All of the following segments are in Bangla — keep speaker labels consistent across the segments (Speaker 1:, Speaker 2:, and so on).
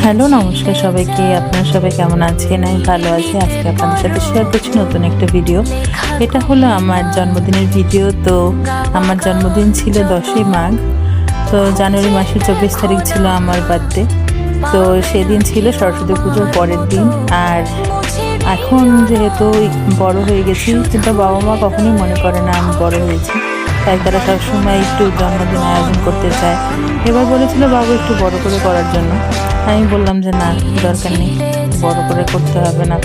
Speaker 1: হ্যালো, নমস্কার সবাইকে। আপনারা সবাই কেমন আছেন? আমি ভালো আছি। আজকে আপনাদের সাথে শেয়ার করছি নতুন একটা ভিডিও। এটা হলো আমার জন্মদিনের ভিডিও। তো আমার জন্মদিন ছিল 10ই মাঘ। তো জানুয়ারি মাসের 24 তারিখ ছিল আমার বার্থডে। তো সেদিন ছিল সরস্বতী পুজোর পরের দিন। আর এখন যেহেতু বড় হয়ে গেছি, কিন্তু বাবা মা কখনোই মনে করে না আমি বড় হয়েছি, তাই তারা সবসময় একটু জন্মদিন আয়োজন করতে চায়। এবার বলেছিল বাবু একটু বড় করে করার জন্য। আমি বললাম যে না, দরকার নেই, বড় করে করতে হবে না,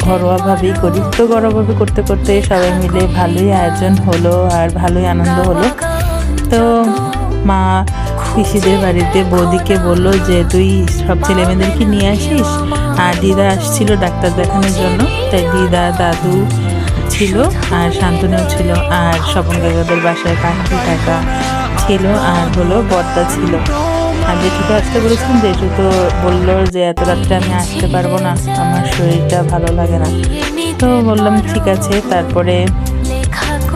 Speaker 1: ঘরোয়াভাবেই করি। তো ঘরোয়াভাবে করতে করতে সবাই মিলে ভালোই আয়োজন হলো আর ভালোই আনন্দ হলো। তো মা পিসিদের বাড়িতে বৌদিকে বললো যে তুই সব ছেলেমেয়েদেরকে নিয়ে আসিস। আর দিদা আসছিল ডাক্তার দেখানোর জন্য, তাই দিদা দাদু ছিল আর শান্তনুও ছিল, আর স্বপন কাকাদের বাসায় কাকি কাকা ছিল, আর হলো বর্দা ছিল। আর জেঠুকে আসতে বলেছিলাম, জেঠু তো বললো যে এত রাত্রে আমি আসতে পারবো না, আমার শরীরটা ভালো লাগে না। তো বললাম ঠিক আছে। তারপরে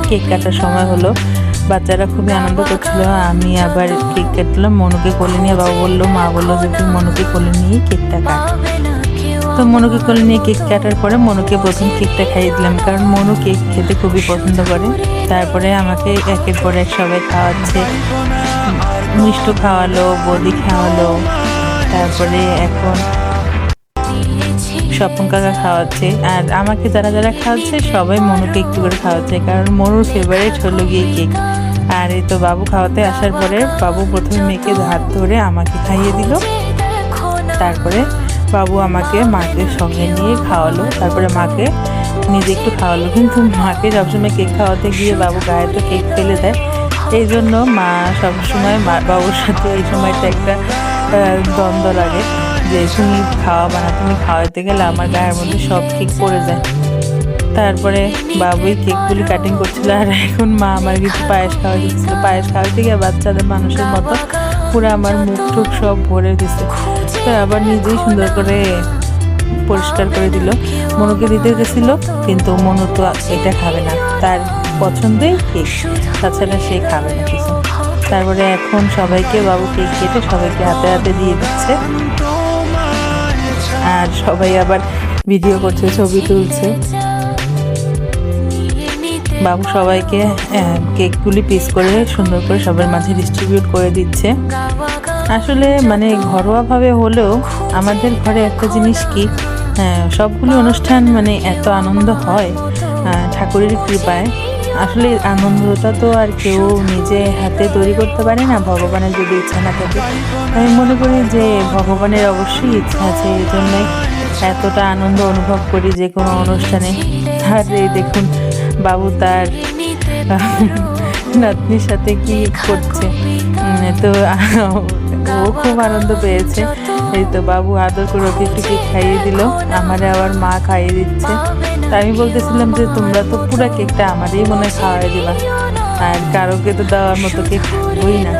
Speaker 1: কেক কাটার সময় হলো, বাচ্চারা খুবই আনন্দ করছিল। আমি আবার কেক কাটলাম, মনুকে কোলে নিয়ে। বাবা বললো, মা বললো যে তুই মনুকে কোলে নিয়ে কেকটা কাট। তো মনুকে কোলে নিয়ে কেক কাটার পরে মনুকে প্রথম কেকটা খাইয়ে দিলাম, কারণ মনু কেক খেতে খুবই পছন্দ করে। তারপরে আমাকে একের পর এক সবাই খাওয়াচ্ছে, মিষ্টি খাওয়ালো, বৌদি খাওয়ালো। তারপরে এখন স্বপন কাকা খাওয়াচ্ছে, আর আমাকে যারা যারা খাওয়াচ্ছে সবাই মনুকে একটু করে খাওয়াচ্ছে, কারণ মনুর ফেভারিট হলো গিয়ে কেক। আর এই তো বাবু খাওয়াতে আসার পরে বাবু প্রথমে মেয়েকে হাত ধরে আমাকে খাইয়ে দিল। তারপরে বাবু আমাকে মাকে সঙ্গে নিয়ে খাওয়ালো, তারপরে মাকে নিজে একটু খাওয়ালো। কিন্তু মাকে সবসময় কেক খাওয়াতে গিয়ে বাবু গায়ে তো কেক ফেলে দেয়, এই জন্য মা সবসময় বাবুর সাথে এই সময়টা একটা দ্বন্দ্ব লাগে যে তুমি খাওয়াবা না, তুমি খাওয়াতে গেলে আমার গায়ের মধ্যে সব কেক পড়ে যায়। তারপরে বাবুই কেকগুলি কাটিং করছিল, আর এখন মা আমার কিছু পায়েস খাওয়া দিচ্ছিল। পায়েস খাওয়াতে গিয়ে বাচ্চাদের মানুষের মতো পুরো আমার মুখ টুক সব ভরে দিচ্ছে। তো আবার নিজেই সুন্দর করে পরিষ্কার করে দিল। মনুকে দিতে গেছিল, কিন্তু মনু তো এটা খাবে না, তার পছন্দই কেক, তাছাড়া সে খাবে না কিছু। তারপরে এখন সবাইকে বাবু কেক কেটে সবাইকে হাতে হাতে দিয়ে দিচ্ছে, আর সবাই আবার ভিডিও করছে, ছবি তুলছে। বাবু সবাইকে কেকগুলি পিস করে সুন্দর করে সবার মাঝে ডিস্ট্রিবিউট করে দিচ্ছে। আসলে মানে ঘরোয়াভাবে হলেও আমাদের ঘরে একটা জিনিস কি, সবগুলি অনুষ্ঠান মানে এত আনন্দ হয় ঠাকুরের কৃপায়। আসলে আনন্দটা তো আর কেউ নিজে হাতে তৈরি করতে পারে না, ভগবানের যদি ইচ্ছা না থাকে। আমি মনে করি যে ভগবানের অবশ্যই ইচ্ছা আছে, এই জন্যই এতটা আনন্দ অনুভব করি যে কোনো অনুষ্ঠানে। আর এই দেখুন বাবু তার নাতনির সাথে কি করছে, তো ও খুব আনন্দ পেয়েছে। এই তো বাবু আদর করে ওকে একটু কেক খাইয়ে দিল, আমারে আবার মা খাইয়ে দিচ্ছে। তা আমি বলতেছিলাম যে তোমরা তো পুরো কেকটা আমারই মনে খাওয়াই দিবা, আর কারোকে তো দেওয়ার মতো কেক থাকবোই না।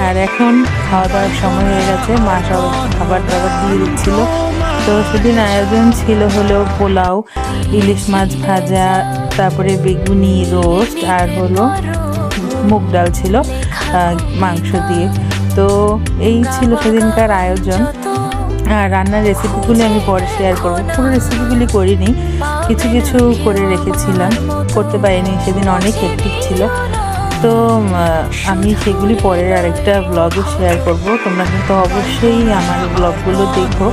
Speaker 1: আর এখন খাওয়া দাওয়ার সময় হয়ে গেছে, মা সব খাবার দাবার দিয়ে দিচ্ছিল। তো সেদিন আয়োজন ছিল হলো পোলাও, ইলিশ মাছ ভাজা, তারপরে বেগুনি রোস্ট, আর হলো মুগ ডাল ছিল মাংস দিয়ে। তো এই ছিল সেদিনকার আয়োজন। আর রান্নার রেসিপিগুলি আমি পরে শেয়ার করবো, পুরো রেসিপিগুলি করিনি, কিছু কিছু করে রেখেছিলাম, করতে পারিনি, সেদিন অনেক হেক্টিক ছিল। তো আমি সেগুলি পরের আরেকটা ব্লগে শেয়ার করব। তোমরা কিন্তু অবশ্যই আমার ব্লগগুলো দেখো,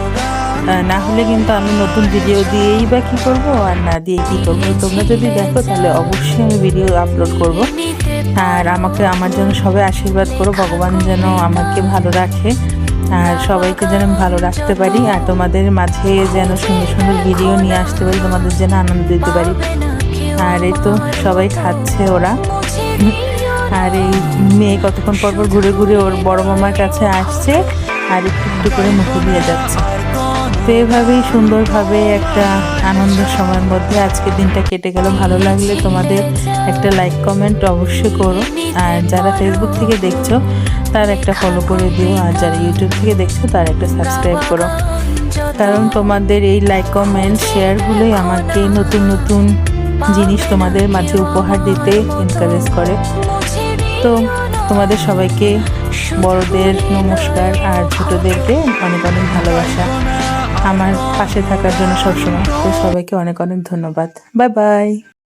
Speaker 1: না হলে কিন্তু আমি নতুন ভিডিও দিয়েই বা কী করবো, আর না দিয়ে কী করবো। তোমরা যদি দেখো তাহলে অবশ্যই আমি ভিডিও আপলোড করব। আর আমাকে আমার জন্য সবাই আশীর্বাদ করো, ভগবান যেন আমাকে ভালো রাখে আর সবাইকে যেন ভালো রাখতে পারি, আর তোমাদের মাঝে যেন সুন্দর সুন্দর ভিডিও নিয়ে আসতে পারি, তোমাদের যেন আনন্দ দিতে পারি। আর এই তো সবাই খাচ্ছে ওরা, আর এই মেয়ে কতক্ষণ পর পর ঘুরে ঘুরে ওর বড় মামার কাছে আসছে আর একটু একটু করে মুখে দিয়ে যাচ্ছে। তো এভাবেই সুন্দরভাবে একটা আনন্দের সময়ের মধ্যে আজকের দিনটা কেটে গেল। ভালো লাগলে তোমাদের একটা লাইক কমেন্ট অবশ্যই করো, আর যারা ফেসবুক থেকে দেখছো তার একটা ফলো করে দিও, আর যারা ইউটিউব থেকে দেখছো তার একটা সাবস্ক্রাইব করো, কারণ তোমাদের এই লাইক কমেন্ট শেয়ারগুলোই আমাকে নতুন নতুন জিনিস তোমাদের মাঝে উপহার দিতে এনকারেজ করে। তো তোমাদের সবাইকে বড়দের নমস্কার আর ছোটদেরকে অনেক অনেক ভালোবাসা আমার পাশে থাকার জন্য সবসময়। তো সবাইকে অনেক অনেক ধন্যবাদ। Bye bye.